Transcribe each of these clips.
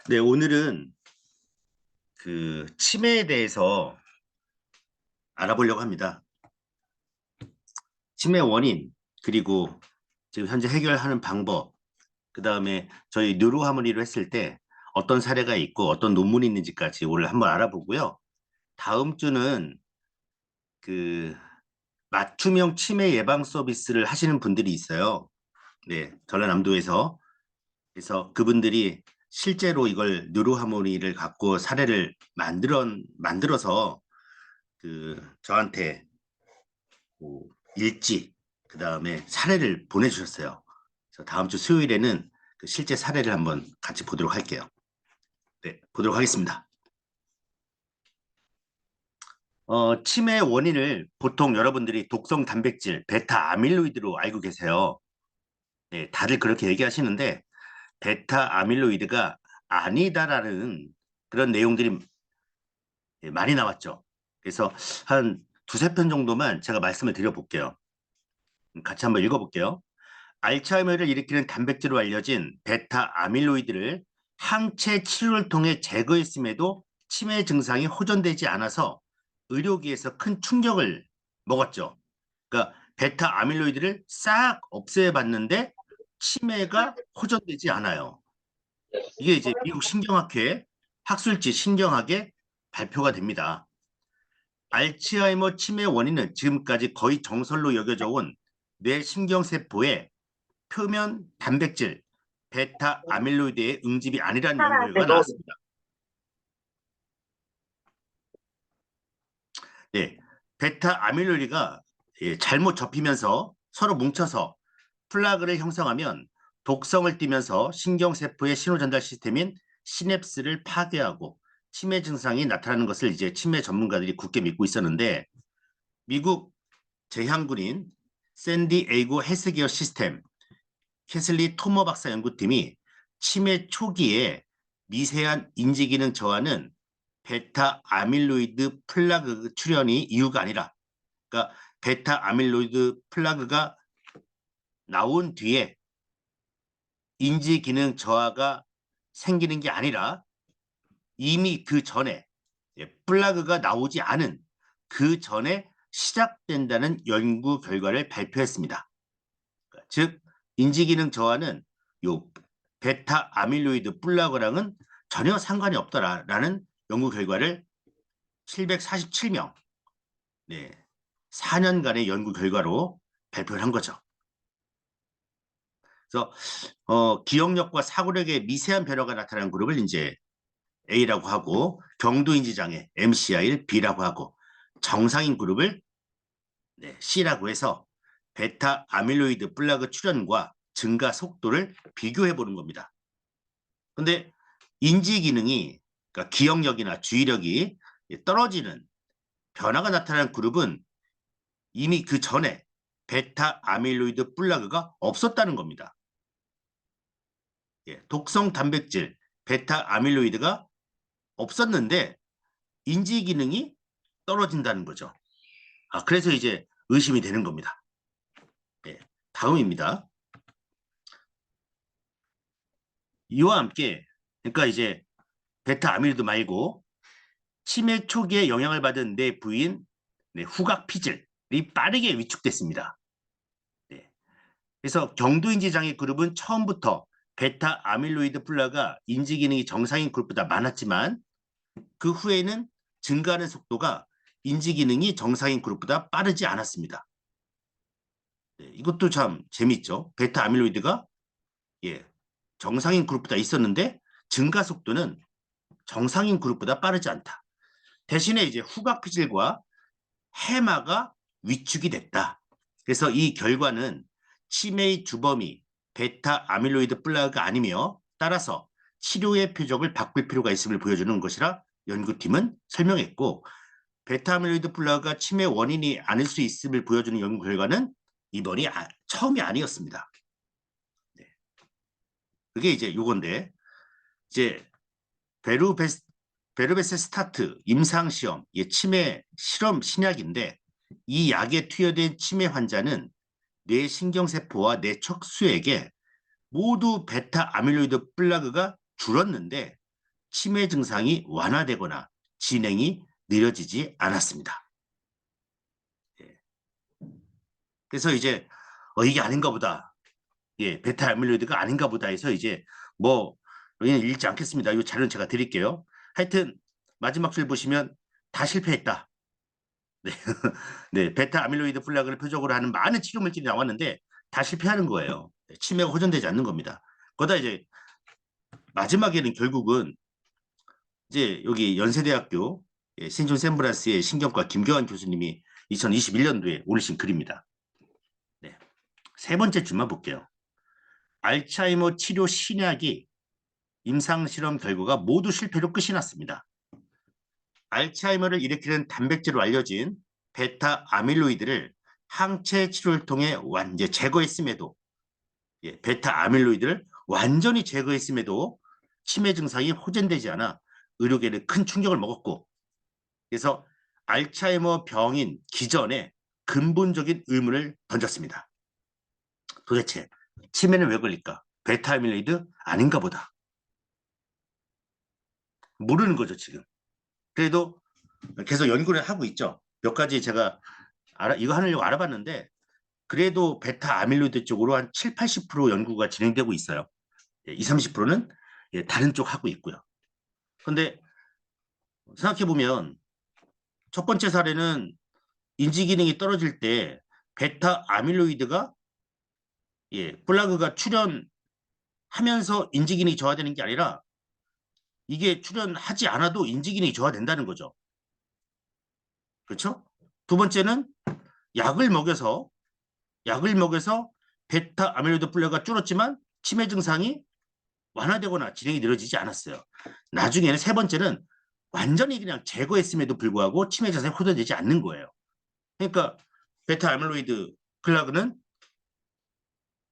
네, 오늘은 그 치매에 대해서 알아보려고 합니다. 치매 원인, 그리고 지금 현재 해결하는 방법, 그 다음에 저희 뉴로하모니로 했을 때 어떤 사례가 있고 어떤 논문이 있는지까지 오늘 한번 알아보고요. 다음 주는 그 맞춤형 치매 예방 서비스를 하시는 분들이 있어요. 네, 전라남도에서. 그래서 그분들이 실제로 이걸 뉴로하모니를 갖고 사례를 만들어서 저한테 뭐 일지, 그 다음에 사례를 보내주셨어요. 그래서 다음 주 수요일에는 그 실제 사례를 한번 같이 보도록 할게요. 네, 보도록 하겠습니다. 치매 원인을 보통 여러분들이 독성 단백질, 베타 아밀로이드로 알고 계세요. 네, 다들 그렇게 얘기하시는데, 베타 아밀로이드가 아니다라는 그런 내용들이 많이 나왔죠. 그래서 한 두세 편 정도만 제가 말씀을 드려볼게요. 같이 한번 읽어볼게요. 알츠하이머를 일으키는 단백질로 알려진 베타 아밀로이드를 항체 치료를 통해 제거했음에도 치매 증상이 호전되지 않아서 의료계에서 큰 충격을 먹었죠. 그러니까 베타 아밀로이드를 싹 없애봤는데 치매가 호전되지 않아요. 이게 이제 미국 신경학회 학술지 신경학에 발표가 됩니다. 알츠하이머 치매 원인은 지금까지 거의 정설로 여겨져 온 뇌신경세포의 표면 단백질 베타 아밀로이드의 응집이 아니라는 연구 결과가 나왔습니다. 네, 베타 아밀로이드가 잘못 접히면서 서로 뭉쳐서 플라그를 형성하면 독성을 띠면서 신경세포의 신호전달 시스템인 시냅스를 파괴하고 치매 증상이 나타나는 것을 이제 치매 전문가들이 굳게 믿고 있었는데 미국 제향군인 샌디에이고 헬스케어 시스템 캐슬리 토머 박사 연구팀이 치매 초기에 미세한 인지기능 저하는 베타 아밀로이드 플라그 출현이 이유가 아니라, 그러니까 베타 아밀로이드 플라그가 나온 뒤에 인지기능 저하가 생기는 게 아니라 이미 그 전에 플라그가 나오지 않은 그 전에 시작된다는 연구 결과를 발표했습니다. 즉 인지기능 저하는 요 베타 아밀로이드 플라그랑은 전혀 상관이 없다라는 연구 결과를 747명, 네, 4년간의 연구 결과로 발표를 한 거죠. 그래서 기억력과 사고력에 미세한 변화가 나타나는 그룹을 이제 A라고 하고 경도인지장애 MCI를 B라고 하고 정상인 그룹을 네, C라고 해서 베타 아밀로이드 플라그 출현과 증가 속도를 비교해 보는 겁니다. 근데 인지 기능이, 그러니까 기억력이나 주의력이 떨어지는 변화가 나타나는 그룹은 이미 그 전에 베타 아밀로이드 플라그가 없었다는 겁니다. 예, 독성 단백질 베타 아밀로이드가 없었는데 인지 기능이 떨어진다는 거죠. 그래서 이제 의심이 되는 겁니다. 예, 다음입니다. 이와 함께 그러니까 이제 베타 아밀로이드 말고 치매 초기에 영향을 받은 내 부인 네, 후각 피질이 빠르게 위축됐습니다. 네. 그래서 경도인지 장애 그룹은 처음부터 베타 아밀로이드 플라가 인지 기능이 정상인 그룹보다 많았지만 그 후에는 증가하는 속도가 인지 기능이 정상인 그룹보다 빠르지 않았습니다. 네, 이것도 참 재밌죠. 베타 아밀로이드가 예, 정상인 그룹보다 있었는데 증가 속도는 정상인 그룹보다 빠르지 않다. 대신에 이제 후각 피질과 해마가 위축이 됐다. 그래서 이 결과는 치매의 주범이 베타 아밀로이드 플라그가 아니며 따라서 치료의 표적을 바꿀 필요가 있음을 보여주는 것이라 연구팀은 설명했고 베타 아밀로이드 플라그가 치매 원인이 아닐 수 있음을 보여주는 연구 결과는 이번이 처음이 아니었습니다. 네. 그게 이제 요건데 이제 베루베스 베르베세 스타트 임상시험 치매 실험 신약인데 이 약에 투여된 치매 환자는 뇌신경세포와 뇌 척수에게 모두 베타 아밀로이드 플라그가 줄었는데 치매 증상이 완화되거나 진행이 느려지지 않았습니다. 예. 그래서 이제 이게 아닌가 보다. 예, 베타 아밀로이드가 아닌가 보다 해서 이제 뭐 여기는 읽지 않겠습니다. 이 자료는 제가 드릴게요. 하여튼 마지막 줄 보시면 다 실패했다. 네, 네, 베타 아밀로이드 플라그를 표적으로 하는 많은 치료 물질이 나왔는데 다 실패하는 거예요. 치매가 호전되지 않는 겁니다. 거기다 이제 마지막에는 결국은 이제 여기 연세대학교 신촌 샌브란스의 신경과 김교환 교수님이 2021년도에 올리신 글입니다. 네. 세 번째 줄만 볼게요. 알츠하이머 치료 신약이 임상실험 결과가 모두 실패로 끝이 났습니다. 알츠하이머를 일으키는 단백질로 알려진 베타 아밀로이드를 항체 치료를 통해 완전 제거했음에도 베타 아밀로이드를 완전히 제거했음에도 치매 증상이 호전되지 않아 의료계는 큰 충격을 먹었고 그래서 알츠하이머 병인 기전에 근본적인 의문을 던졌습니다. 도대체 치매는 왜 걸릴까? 베타 아밀로이드 아닌가 보다. 모르는 거죠 지금. 그래도 계속 연구를 하고 있죠. 몇 가지 제가 이거 하려고 알아봤는데 그래도 베타 아밀로이드 쪽으로 한 7, 80% 연구가 진행되고 있어요. 20, 30%는 다른 쪽 하고 있고요. 근데 생각해보면 첫 번째 사례는 인지 기능이 떨어질 때 베타 아밀로이드가 플라그가 출현하면서 인지 기능이 저하되는 게 아니라 이게 출현하지 않아도 인지 기능이 저하된다는 거죠. 그렇죠? 두 번째는 약을 먹여서 베타 아밀로이드 플라그가 줄었지만 치매 증상이 완화되거나 진행이 느려지지 않았어요. 나중에는 세 번째는 완전히 그냥 제거했음에도 불구하고 치매 증상이 호전되지 않는 거예요. 그러니까 베타 아밀로이드 플라그는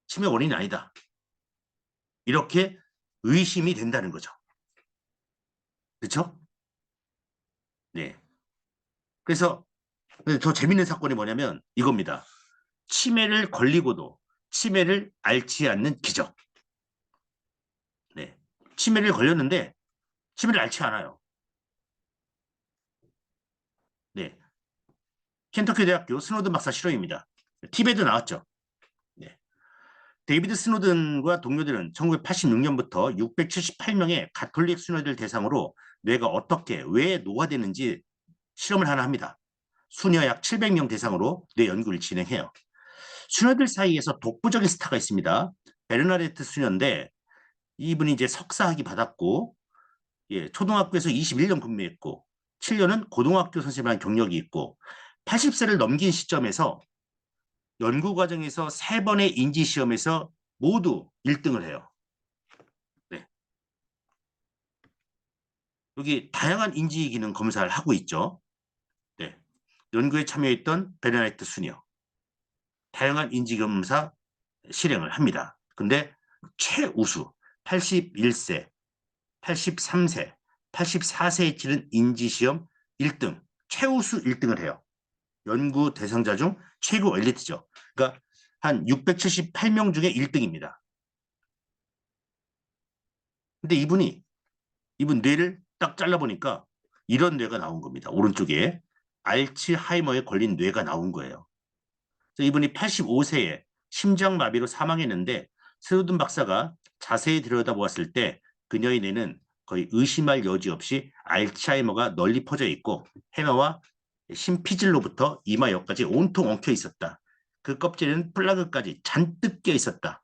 치매 원인이 아니다. 이렇게 의심이 된다는 거죠. 그렇죠? 네. 그래서 더 재밌는 사건이 뭐냐면 이겁니다. 치매를 걸리고도 치매를 앓지 않는 기적. 네. 치매를 걸렸는데 치매를 앓지 않아요. 네. 켄터키 대학교 스노든 박사 실험입니다. TV에도 나왔죠. 네. 데이비드 스노든과 동료들은 1986년부터 678명의 가톨릭 수녀들 대상으로 뇌가 어떻게 왜 노화되는지 실험을 하나 합니다. 수녀 약 700명 대상으로 뇌 연구를 진행해요. 수녀들 사이에서 독보적인 스타가 있습니다. 베르나데트 수녀인데 이분이 이제 석사학위 받았고 초등학교에서 21년 근무했고 7년은 고등학교 선생님을 한 경력이 있고 80세를 넘긴 시점에서 연구 과정에서 3번의 인지 시험에서 모두 1등을 해요. 네. 여기 다양한 인지 기능 검사를 하고 있죠. 네. 연구에 참여했던 베르나데트 수녀. 다양한 인지 검사 실행을 합니다. 근데 최우수 81세, 83세, 84세에 치른 인지시험 1등, 최우수 1등을 해요. 연구 대상자 중 최고 엘리트죠. 그러니까 한 678명 중에 1등입니다. 근데 이분 뇌를 딱 잘라보니까 이런 뇌가 나온 겁니다. 오른쪽에 알츠하이머에 걸린 뇌가 나온 거예요. 그래서 이분이 85세에 심장마비로 사망했는데 스노든 박사가 자세히 들여다보았을 때 그녀의 뇌는 거의 의심할 여지 없이 알츠하이머가 널리 퍼져 있고 해마와 심피질로부터 이마역까지 온통 엉켜 있었다. 그 껍질에는 플라그까지 잔뜩 껴 있었다.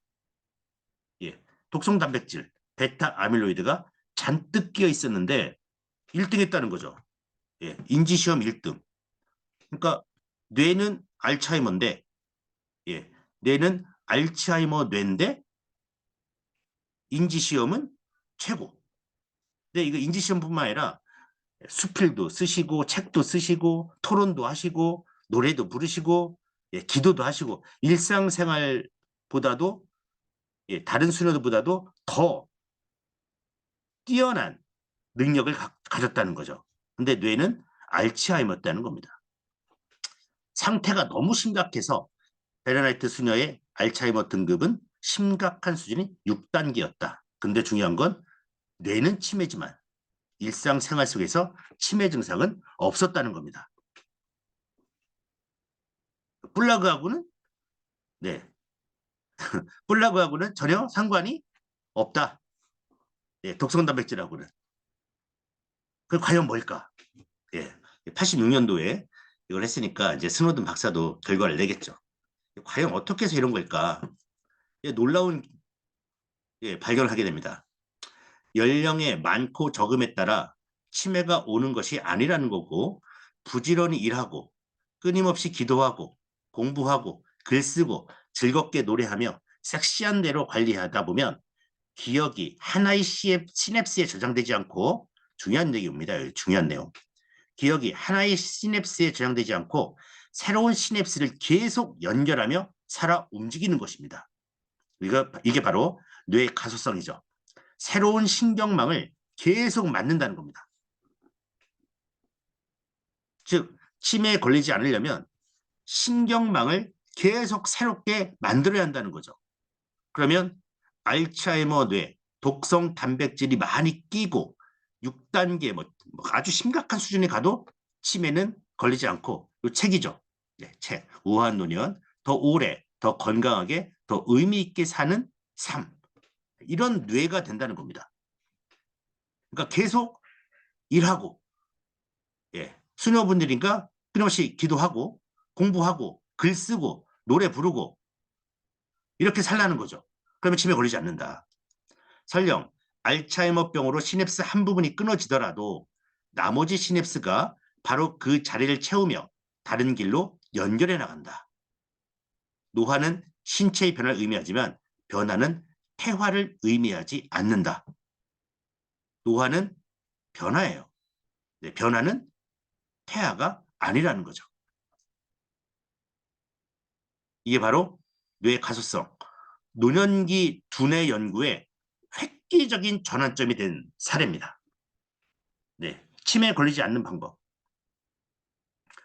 예, 독성 단백질 베타 아밀로이드가 잔뜩 끼어 있었는데 1등 했다는 거죠. 예, 인지시험 1등. 그러니까 뇌는 알츠하이머인데 뇌는 알츠하이머 뇌인데 인지시험은 최고. 근데 이거 인지시험뿐만 아니라 수필도 쓰시고 책도 쓰시고 토론도 하시고 노래도 부르시고 기도도 하시고 일상생활보다도 다른 수녀들보다도 더 뛰어난 능력을 가졌다는 거죠. 근데 뇌는 알츠하이머였다는 겁니다. 상태가 너무 심각해서 베르나데트 수녀의 알츠하이머 등급은 심각한 수준이 6단계였다. 근데 중요한 건 뇌는 치매지만 일상생활 속에서 치매 증상은 없었다는 겁니다. 뿔라그하고는 네, 뿔라그하고는 전혀 상관이 없다. 예, 독성 단백질하고는. 그 과연 뭘까? 예, 86년도에 이걸 했으니까 이제 스노든 박사도 결과를 내겠죠. 과연 어떻게 해서 이런 걸까? 예, 놀라운 발견을 하게 됩니다. 연령의 많고 적음에 따라 치매가 오는 것이 아니라는 거고 부지런히 일하고 끊임없이 기도하고 공부하고 글 쓰고 즐겁게 노래하며 섹시한 대로 관리하다 보면 기억이 하나의 시냅스에 저장되지 않고 중요한 내용입니다. 중요한 내용. 기억이 하나의 시냅스에 저장되지 않고 새로운 시냅스를 계속 연결하며 살아 움직이는 것입니다. 이게 바로 뇌의 가소성이죠. 새로운 신경망을 계속 만든다는 겁니다. 즉, 치매에 걸리지 않으려면 신경망을 계속 새롭게 만들어야 한다는 거죠. 그러면 알츠하이머 뇌, 독성 단백질이 많이 끼고 6단계 뭐 아주 심각한 수준에 가도 치매는 걸리지 않고 이 책이죠. 네, 책. 우한 노년 더 오래, 더 건강하게, 더 의미 있게 사는 삶. 이런 뇌가 된다는 겁니다. 그러니까 계속 일하고 예, 수녀분들이니까 끊임없이 기도하고 공부하고 글 쓰고 노래 부르고 이렇게 살라는 거죠. 그러면 치매 걸리지 않는다. 설령 알츠하이머병으로 시냅스 한 부분이 끊어지더라도 나머지 시냅스가 바로 그 자리를 채우며 다른 길로 연결해 나간다. 노화는 신체의 변화를 의미하지만 변화는 퇴화를 의미하지 않는다. 노화는 변화예요. 네, 변화는 퇴화가 아니라는 거죠. 이게 바로 뇌 가소성, 노년기 두뇌 연구의 획기적인 전환점이 된 사례입니다. 네, 치매에 걸리지 않는 방법.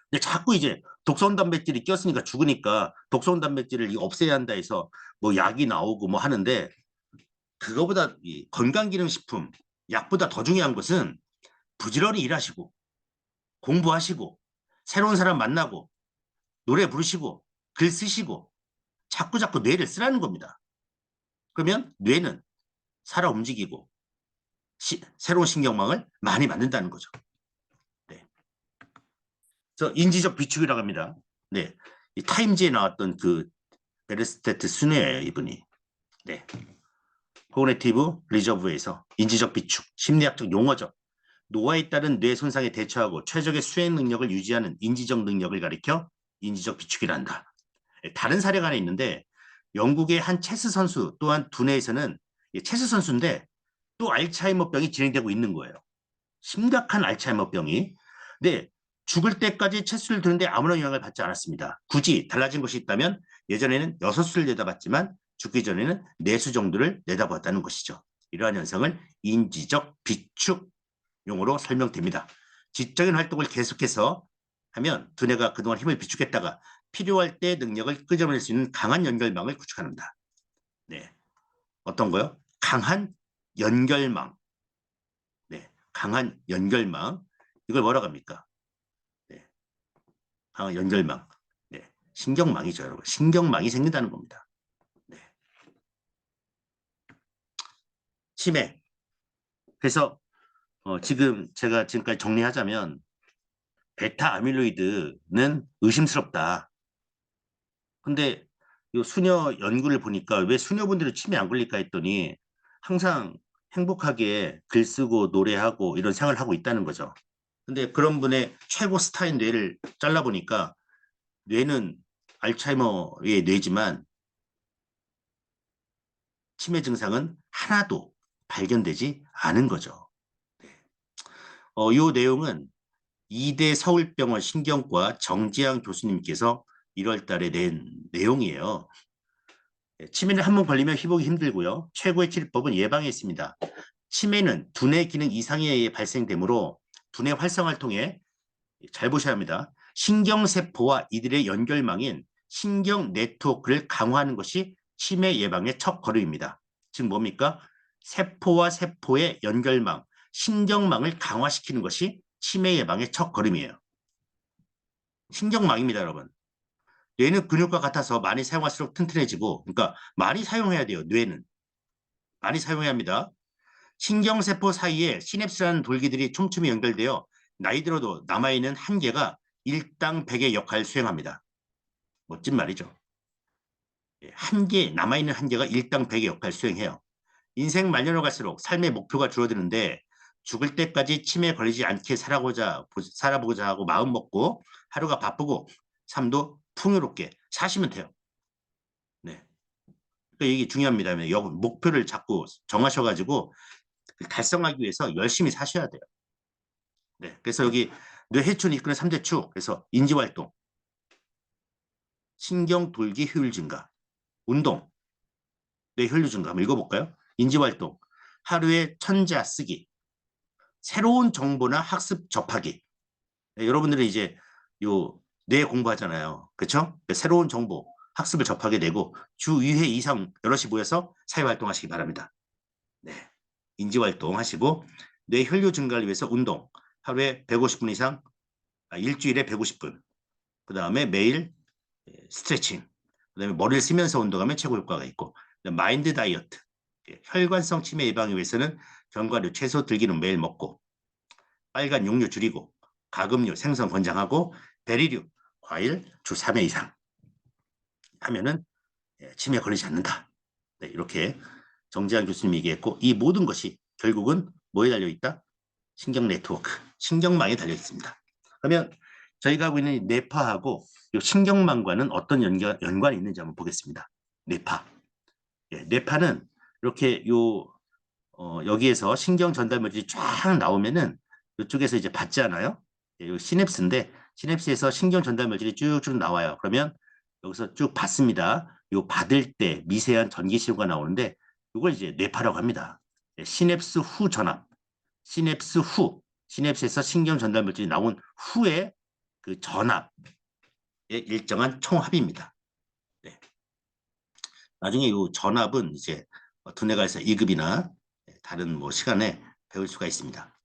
근데 자꾸 이제 독성 단백질이 꼈으니까 죽으니까 독성 단백질을 없애야 한다 해서 뭐 약이 나오고 뭐 하는데 그거보다 이 건강기능식품, 약보다 더 중요한 것은 부지런히 일하시고 공부하시고 새로운 사람 만나고 노래 부르시고 글 쓰시고 자꾸 뇌를 쓰라는 겁니다. 그러면 뇌는 살아 움직이고 새로운 신경망을 많이 만든다는 거죠. 네. 그래서 인지적 비축이라고 합니다. 네. 이 타임즈에 나왔던 그 베르스테트 순회예요, 이분이. 네. 코그니티브 리저브에서 인지적 비축, 심리학적 용어죠. 노화에 따른 뇌 손상에 대처하고 최적의 수행 능력을 유지하는 인지적 능력을 가리켜 인지적 비축이란다. 다른 사례가 하나 있는데 영국의 한 체스 선수 또한 두뇌에서는 체스 선수인데 또 알츠하이머병이 진행되고 있는 거예요. 심각한 알츠하이머병이. 근데 죽을 때까지 체수를 두는데 아무런 영향을 받지 않았습니다. 굳이 달라진 것이 있다면 예전에는 6수를 내다봤지만 죽기 전에는 4수 정도를 내다봤다는 것이죠. 이러한 현상을 인지적 비축 용어로 설명됩니다. 지적인 활동을 계속해서 하면 두뇌가 그동안 힘을 비축했다가 필요할 때 능력을 끄집어낼 수 있는 강한 연결망을 구축합니다. 네, 어떤 거요? 강한 연결망. 네, 강한 연결망. 이걸 뭐라고 합니까? 네, 강한 연결망. 네, 신경망이죠, 여러분. 신경망이 생긴다는 겁니다. 네. 치매. 그래서 지금 제가 지금까지 정리하자면 베타 아밀로이드는 의심스럽다. 근데 이 수녀 연구를 보니까 왜 수녀분들은 치매 안 걸릴까 했더니 항상 행복하게 글 쓰고 노래하고 이런 생활을 하고 있다는 거죠. 근데 그런 분의 최고 스타인 뇌를 잘라보니까 뇌는 알츠하이머의 뇌지만 치매 증상은 하나도 발견되지 않은 거죠. 이 내용은 이대 서울병원 신경과 정지향 교수님께서 1월 달에 낸 내용이에요. 치매는 한 번 걸리면 회복이 힘들고요. 최고의 치료법은 예방에 있습니다. 치매는 두뇌 기능 이상에 의해 발생되므로 두뇌 활성화를 통해 잘 보셔야 합니다. 신경세포와 이들의 연결망인 신경 네트워크를 강화하는 것이 치매 예방의 첫 걸음입니다. 즉 뭡니까? 세포와 세포의 연결망, 신경망을 강화시키는 것이 치매 예방의 첫 걸음이에요. 신경망입니다, 여러분. 뇌는 근육과 같아서 많이 사용할수록 튼튼해지고, 그러니까 많이 사용해야 돼요, 뇌는. 많이 사용해야 합니다. 신경세포 사이에 시냅스라는 돌기들이 촘촘히 연결되어 나이 들어도 남아있는 한계가 일당 백의 역할을 수행합니다. 멋진 말이죠. 한계, 남아있는 한계가 일당 백의 역할을 수행해요. 인생 말년으로 갈수록 삶의 목표가 줄어드는데 죽을 때까지 치매에 걸리지 않게 살아보고자 하고 마음 먹고 하루가 바쁘고 삶도 풍요롭게 사시면 돼요. 네. 그러니까 이게 중요합니다. 목표를 자꾸 정하셔가지고 달성하기 위해서 열심히 사셔야 돼요. 네. 그래서 여기 뇌해촌이 이끄는 3대 축, 그래서 인지활동, 신경돌기 효율 증가, 운동, 뇌혈류 증가. 한번 읽어볼까요? 인지활동, 하루에 천자 쓰기, 새로운 정보나 학습 접하기. 네, 여러분들은 이제 뇌 공부하잖아요. 그렇죠? 새로운 정보, 학습을 접하게 되고 주 2회 이상 여럿이 모여서 사회활동하시기 바랍니다. 네. 인지활동 하시고 뇌혈류 증가를 위해서 운동, 하루에 150분 이상, 일주일에 150분. 그 다음에 매일 스트레칭, 그 다음에 머리를 쓰면서 운동하면 최고 효과가 있고, 마인드 다이어트, 혈관성 치매 예방을 위해서는 견과류, 채소, 들기름 매일 먹고, 빨간 육류 줄이고, 가금류, 생선 권장하고, 베리류, 과일 주 3회 이상 하면은 치매에 걸리지 않는다. 네, 이렇게 정재환 교수님이 얘기했고, 이 모든 것이 결국은 뭐에 달려있다? 신경 네트워크, 신경망에 달려있습니다. 그러면 저희가 하고 있는 뇌파하고 신경망과는 어떤 연관이 있는지 한번 보겠습니다. 뇌파. 예, 뇌파는 이렇게 여기에서 신경 전달 물질이 쫙 나오면은 이쪽에서 이제 받지 않아요? 예, 시냅스인데 시냅스에서 신경 전달 물질이 쭉쭉 나와요. 그러면 여기서 쭉 받습니다. 요 받을 때 미세한 전기 신호가 나오는데 이걸 이제 뇌파라고 합니다. 예, 시냅스 후 전압, 시냅스 후, 시냅스에서 신경 전달 물질이 나온 후에 그 전압의 일정한 총합입니다. 네. 나중에 이 전압은 이제 두뇌가에서 2급이나 다른 뭐 시간에 배울 수가 있습니다.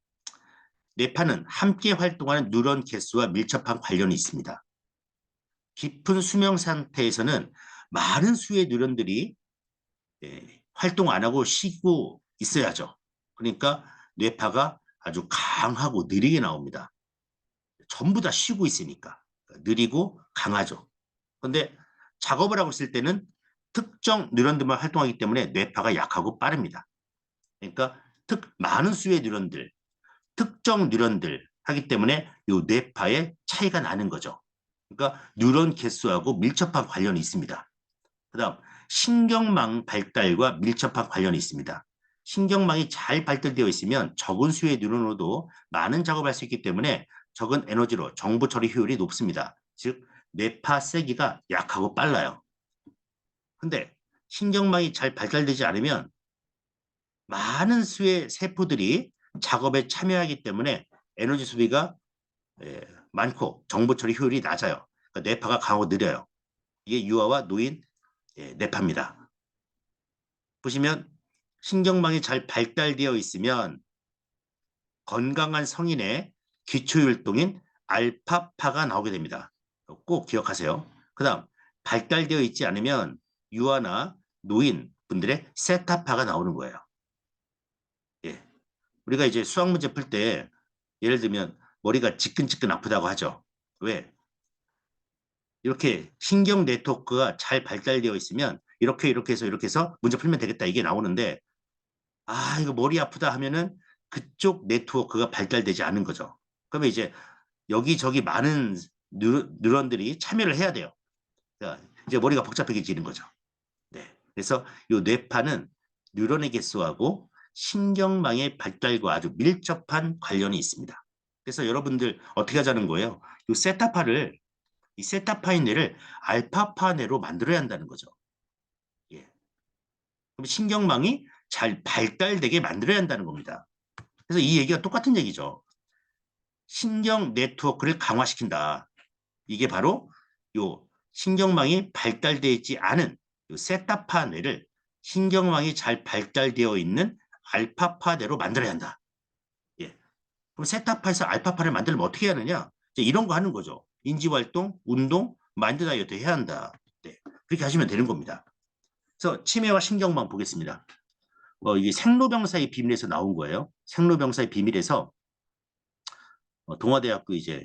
뇌파는 함께 활동하는 뉴런 개수와 밀접한 관련이 있습니다. 깊은 수면 상태에서는 많은 수의 뉴런들이 활동 안 하고 쉬고 있어야죠. 그러니까 뇌파가 아주 강하고 느리게 나옵니다. 전부 다 쉬고 있으니까 느리고 강하죠. 그런데 작업을 하고 있을 때는 특정 뉴런들만 활동하기 때문에 뇌파가 약하고 빠릅니다. 그러니까 많은 수의 뉴런들, 특정 뉴런들 하기 때문에 이 뇌파의 차이가 나는 거죠. 그러니까 뉴런 개수하고 밀접한 관련이 있습니다. 그 다음 신경망 발달과 밀접한 관련이 있습니다. 신경망이 잘 발달되어 있으면 적은 수의 뉴런으로도 많은 작업을 할 수 있기 때문에 적은 에너지로 정보 처리 효율이 높습니다. 즉 뇌파 세기가 약하고 빨라요. 근데 신경망이 잘 발달되지 않으면 많은 수의 세포들이 작업에 참여하기 때문에 에너지 소비가 많고 정보 처리 효율이 낮아요. 그러니까 뇌파가 강하고 느려요. 이게 유아와 노인 뇌파입니다. 보시면 신경망이 잘 발달되어 있으면 건강한 성인의 기초율동인 알파파가 나오게 됩니다. 꼭 기억하세요. 그 다음 발달되어 있지 않으면 유아나 노인 분들의 세타파가 나오는 거예요. 예. 우리가 이제 수학 문제 풀 때 예를 들면 머리가 지끈지끈 아프다고 하죠. 왜? 이렇게 신경 네트워크가 잘 발달되어 있으면 이렇게 해서 문제 풀면 되겠다 이게 나오는데 이거 머리 아프다 하면은 그쪽 네트워크가 발달되지 않은 거죠. 그러면 이제 여기저기 많은 뉴런들이 참여를 해야 돼요. 그러니까 이제 머리가 복잡해지는 거죠. 네. 그래서 이 뇌파는 뉴런의 개수하고 신경망의 발달과 아주 밀접한 관련이 있습니다. 그래서 여러분들 어떻게 하자는 거예요? 이 세타파인 뇌를 알파파 뇌로 만들어야 한다는 거죠. 예. 그럼 신경망이 잘 발달되게 만들어야 한다는 겁니다. 그래서 이 얘기가 똑같은 얘기죠. 신경 네트워크를 강화시킨다. 이게 바로 요 신경망이 발달되어 있지 않은 요 세타파 뇌를 신경망이 잘 발달되어 있는 알파파 뇌로 만들어야 한다. 그럼 세타파에서 알파파를 만들면 어떻게 하느냐? 이제 이런 거 하는 거죠. 인지활동, 운동, 마인드 다이어트 해야 한다. 네, 그렇게 하시면 되는 겁니다. 그래서 치매와 신경망 보겠습니다. 이게 생로병사의 비밀에서 나온 거예요. 생로병사의 비밀에서 동아대학교 이제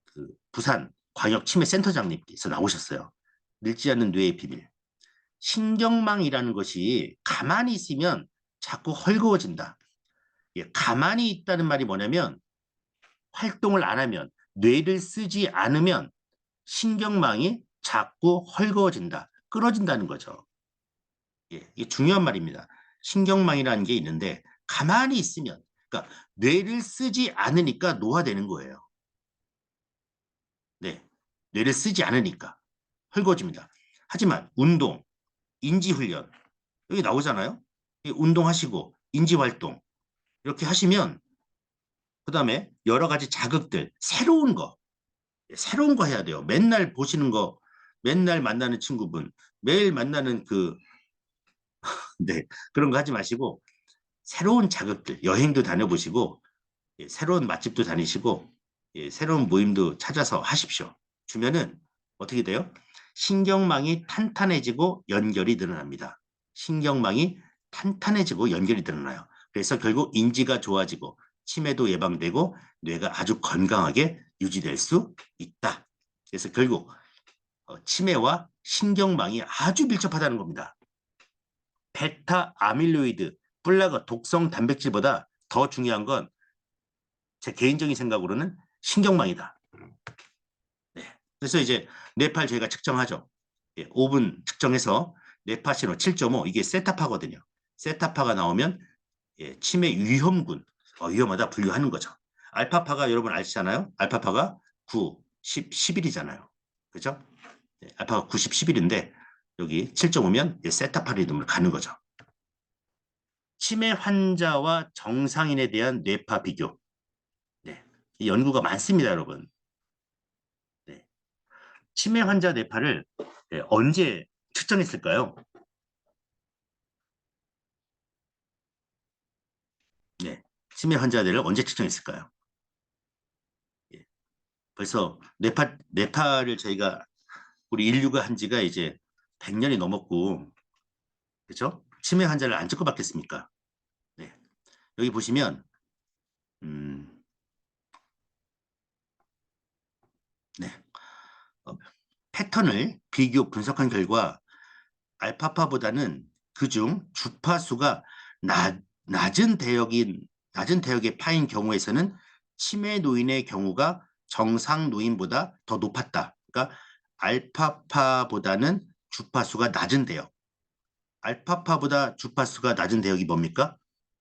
그 부산 광역치매센터장님께서 나오셨어요. 늙지 않는 뇌의 비밀. 신경망이라는 것이 가만히 있으면 자꾸 헐거워진다. 예, 가만히 있다는 말이 뭐냐면 활동을 안 하면 뇌를 쓰지 않으면 신경망이 자꾸 헐거워진다. 끊어진다는 거죠. 예, 이게 중요한 말입니다. 신경망이라는 게 있는데 가만히 있으면 그러니까 뇌를 쓰지 않으니까 노화되는 거예요. 네, 뇌를 쓰지 않으니까 헐거워집니다. 하지만 운동, 인지훈련 여기 나오잖아요. 운동하시고 인지활동 이렇게 하시면 그다음에 여러 가지 자극들 새로운 거 해야 돼요. 맨날 보시는 거 맨날 만나는 친구분 매일 만나는 네, 그런 거 하지 마시고 새로운 자극들 여행도 다녀보시고 예, 새로운 맛집도 다니시고 예, 새로운 모임도 찾아서 하십시오. 주면은 어떻게 돼요? 신경망이 탄탄해지고 연결이 늘어납니다. 신경망이 탄탄해지고 연결이 늘어나요. 그래서 결국 인지가 좋아지고 치매도 예방되고 뇌가 아주 건강하게 유지될 수 있다. 그래서 결국 치매와 신경망이 아주 밀접하다는 겁니다. 베타 아밀로이드, 뿔라그 독성 단백질보다 더 중요한 건 제 개인적인 생각으로는 신경망이다. 네. 그래서 이제 뇌파 저희가 측정하죠. 예, 5분 측정해서 뇌파 신호 7.5 이게 세타파거든요. 세타파가 나오면 예, 치매 위험군 위험하다 분류하는 거죠. 알파파가 여러분 아시잖아요. 알파파가 9, 10, 11이잖아요. 그죠? 네, 알파가 90, 11인데 여기 7.5면 예, 세타파 리듬을 가는 거죠. 치매 환자와 정상인에 대한 뇌파 비교. 네. 이 연구가 많습니다, 여러분. 네. 치매 환자 뇌파를 네, 언제 측정했을까요? 네. 치매 환자들을 언제 측정했을까요? 예. 벌써 뇌파를 저희가 우리 인류가 한 지가 이제 100년이 넘었고, 그렇죠? 치매 환자를 안 찍고 받겠습니까? 네. 여기 보시면 음, 네. 어, 패턴을 비교 분석한 결과 알파파보다는 그중 주파수가 낮은 낮은 대역의 파인 경우에서는 치매 노인의 경우가 정상 노인보다 더 높았다. 그러니까 알파파보다는 주파수가 낮은 대역. 알파파보다 주파수가 낮은 대역이 뭡니까?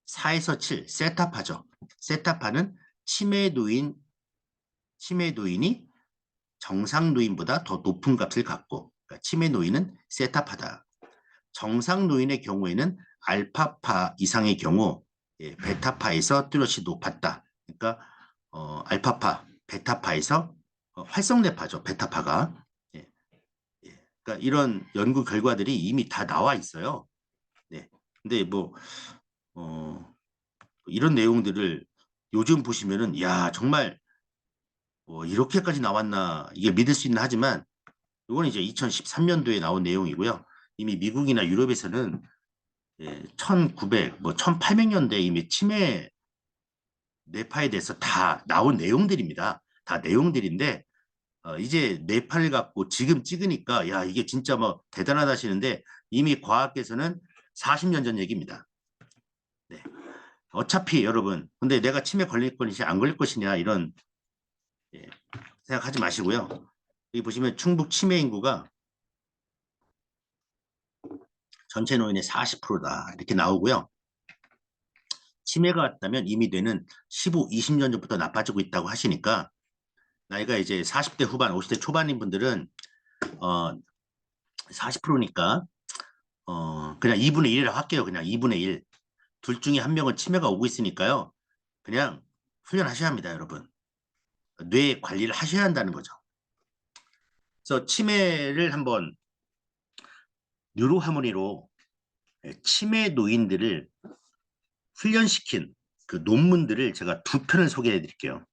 4에서 7, 세타파죠. 세타파는 치매 노인이 정상 노인보다 더 높은 값을 갖고, 그러니까 치매 노인은 세타파다. 정상 노인의 경우에는 알파파 이상의 경우 예, 베타파에서 뚜렷이 높았다. 그러니까 알파파, 베타파에서 활성뇌파죠. 베타파가. 예, 예. 그러니까 이런 연구 결과들이 이미 다 나와 있어요. 네. 근데 뭐 이런 내용들을 요즘 보시면은 야 정말 이렇게까지 나왔나 이게 믿을 수 있나 하지만 이건 이제 2013년도에 나온 내용이고요. 이미 미국이나 유럽에서는 예, 1900, 뭐 1800년대 이미 치매 뇌파에 대해서 다 나온 내용들입니다. 다 내용들인데 이제 뇌파를 갖고 지금 찍으니까 야 이게 진짜 뭐 대단하다 하시는데 이미 과학계에서는 40년 전 얘기입니다. 네. 어차피 여러분 근데 내가 치매 걸릴 것이냐 안 걸릴 것이냐 이런 예, 생각하지 마시고요. 여기 보시면 충북 치매 인구가 전체 노인의 40%다 이렇게 나오고요. 치매가 왔다면 이미 뇌는 15, 20년 전부터 나빠지고 있다고 하시니까 나이가 이제 40대 후반, 50대 초반인 분들은 40%니까 그냥 2분의 1이라고 할게요. 그냥 2분의 1. 둘 중에 한 명은 치매가 오고 있으니까요. 그냥 훈련하셔야 합니다, 여러분. 뇌 관리를 하셔야 한다는 거죠. 그래서 치매를 한번 뉴로하모니로 치매 노인들을 훈련시킨 그 논문들을 제가 두 편을 소개해 드릴게요.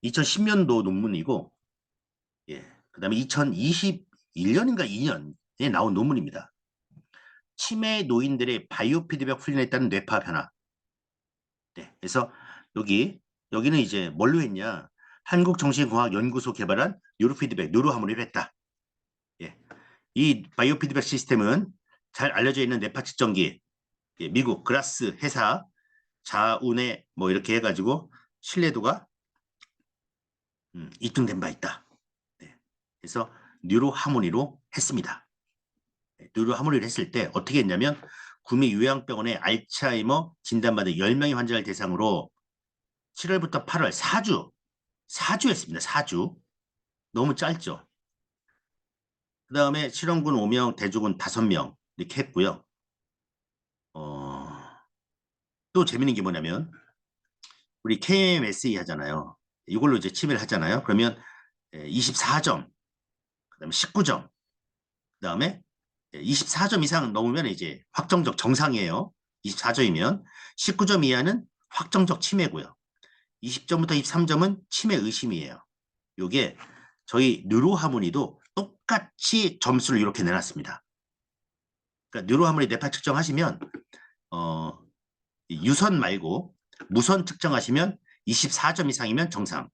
2010년도 논문이고, 예, 그다음에 2021년인가 2년에 나온 논문입니다. 치매 노인들의 바이오 피드백 훈련에 따른 뇌파 변화. 네, 그래서 여기는 이제 뭘로 했냐? 한국정신공학연구소 개발한 뉴로피드백, 뉴로하모니를 했다. 예, 이 바이오 피드백 시스템은 잘 알려져 있는 뇌파 측정기, 예, 미국 그라스 회사 자운에 뭐 이렇게 해가지고 신뢰도가 입증된 바 있다. 네, 그래서 뉴로하모니로 했습니다. 네, 뉴로하모니를 했을 때 어떻게 했냐면 구미 요양병원의 알츠하이머 진단받은 10명의 환자를 대상으로 7월부터 8월 4주 했습니다. 4주. 너무 짧죠. 그 다음에 실험군 5명, 대조군 5명 이렇게 했고요. 또 재밌는 게 뭐냐면 우리 KMSE 하잖아요. 이걸로 이제 치매를 하잖아요. 그러면 24점, 그다음에 19점, 그다음에 24점 이상 넘으면 이제 확정적 정상이에요. 24점이면 19점 이하는 확정적 치매고요. 20점부터 23점은 치매 의심이에요. 요게 저희 뉴로하모니도 똑같이 점수를 이렇게 내놨습니다. 그러니까 뉴로하모니 뇌파 측정하시면 유선 말고 무선 측정하시면 24점 이상이면 정상,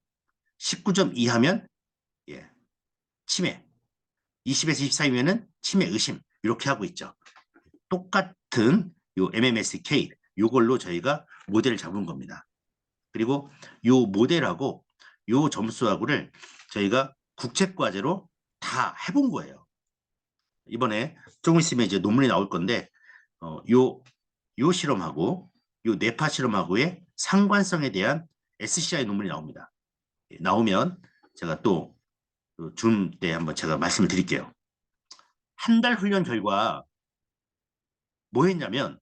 19점 이하면 예, 치매, 20에서 24이면은 치매 의심 이렇게 하고 있죠. 똑같은 요 MMSK 요걸로 저희가 모델을 잡은 겁니다. 그리고 요 모델하고 요 점수하고를 저희가 국책과제로 다 해본 거예요. 이번에 조금 있으면 이제 논문이 나올 건데 요 실험하고 요 뇌파 실험하고의 상관성에 대한 SCI 논문이 나옵니다. 나오면 제가 또 줌 때 한번 제가 말씀을 드릴게요. 한 달 훈련 결과 뭐 했냐면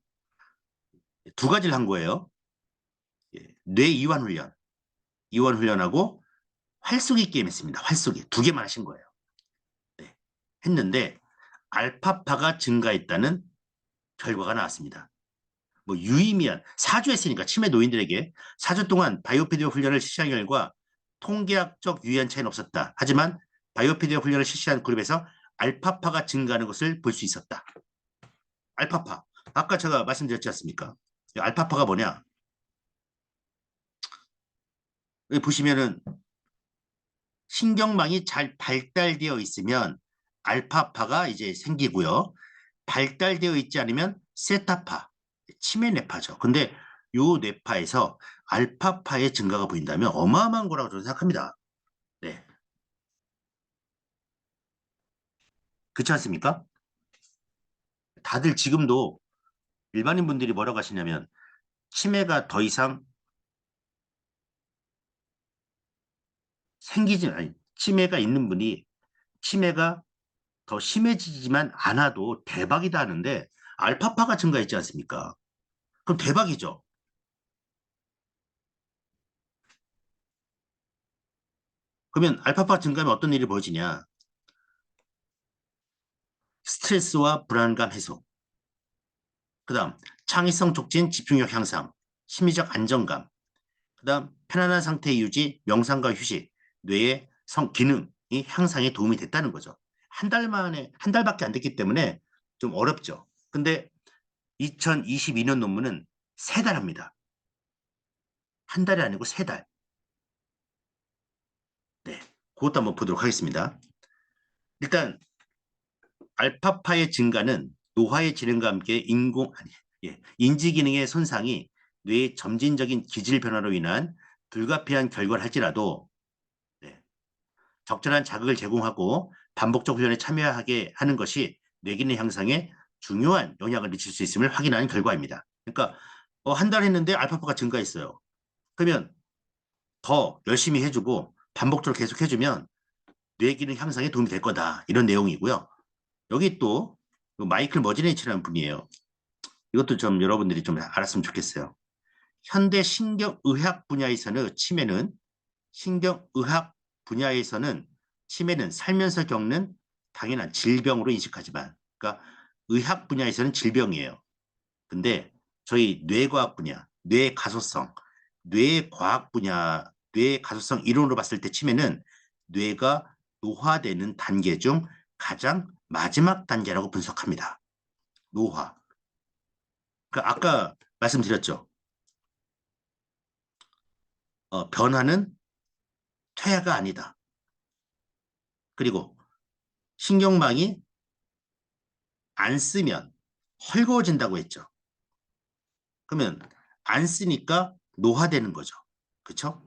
두 가지를 한 거예요. 뇌 이완 훈련, 이완 훈련하고 활쏘기 게임 했습니다. 활쏘기 두 개만 하신 거예요. 네. 했는데 알파파가 증가했다는 결과가 나왔습니다. 뭐 유의미한 4주 했으니까 치매 노인들에게 4주 동안 바이오피디오 훈련을 실시한 결과 통계학적 유의한 차이는 없었다. 하지만 바이오피디오 훈련을 실시한 그룹에서 알파파가 증가하는 것을 볼 수 있었다. 알파파. 아까 제가 말씀드렸지 않습니까? 알파파가 뭐냐? 여기 보시면은 신경망이 잘 발달되어 있으면 알파파가 이제 생기고요. 발달되어 있지 않으면 세타파, 치매 뇌파죠. 근데 요 뇌파에서 알파파의 증가가 보인다면 어마어마한 거라고 저는 생각합니다. 네. 그렇지 않습니까? 다들 지금도 일반인 분들이 뭐라고 하시냐면 치매가 더 이상 아니, 치매가 있는 분이 치매가 더 심해지지만 않아도 대박이다 하는데 알파파가 증가했지 않습니까? 그럼 대박이죠. 그러면 알파파 증가하면 어떤 일이 벌어지냐? 스트레스와 불안감 해소, 그다음 창의성 촉진, 집중력 향상, 심리적 안정감, 그다음 편안한 상태 유지, 명상과 휴식, 뇌의 기능이 향상에 도움이 됐다는 거죠. 한 달 만에 한 달밖에 안 됐기 때문에 좀 어렵죠. 근데 2022년 논문은 3달 합니다. 한 달이 아니고 3달. 네, 그것도 한번 보도록 하겠습니다. 일단 알파파의 증가는 노화의 진행과 함께 인지 기능의 손상이 뇌의 점진적인 기질 변화로 인한 불가피한 결과를 할지라도 네, 적절한 자극을 제공하고 반복적 훈련에 참여하게 하는 것이 뇌 기능 향상에 중요한 영향을 미칠 수 있음을 확인하는 결과입니다. 그러니까 한 달 했는데 알파파가 증가했어요. 그러면 더 열심히 해주고 반복적으로 계속 해주면 뇌 기능 향상에 도움이 될 거다. 이런 내용이고요. 여기 또 마이클 머지네치라는 분이에요. 이것도 좀 여러분들이 좀 알았으면 좋겠어요. 현대 신경의학 분야에서는 신경의학 분야에서는 치매는 살면서 겪는 당연한 질병으로 인식하지만, 그러니까 의학 분야에서는 질병이에요. 근데 저희 뇌과학 분야, 뇌 가소성, 뇌 과학 분야, 뇌 가소성 이론으로 봤을 때 치매는 뇌가 노화되는 단계 중 가장 마지막 단계라고 분석합니다. 노화. 그러니까 아까 말씀드렸죠. 변화는 퇴화가 아니다. 그리고 신경망이 안 쓰면 헐거워진다고 했죠. 그러면 안 쓰니까 노화되는 거죠. 그렇죠?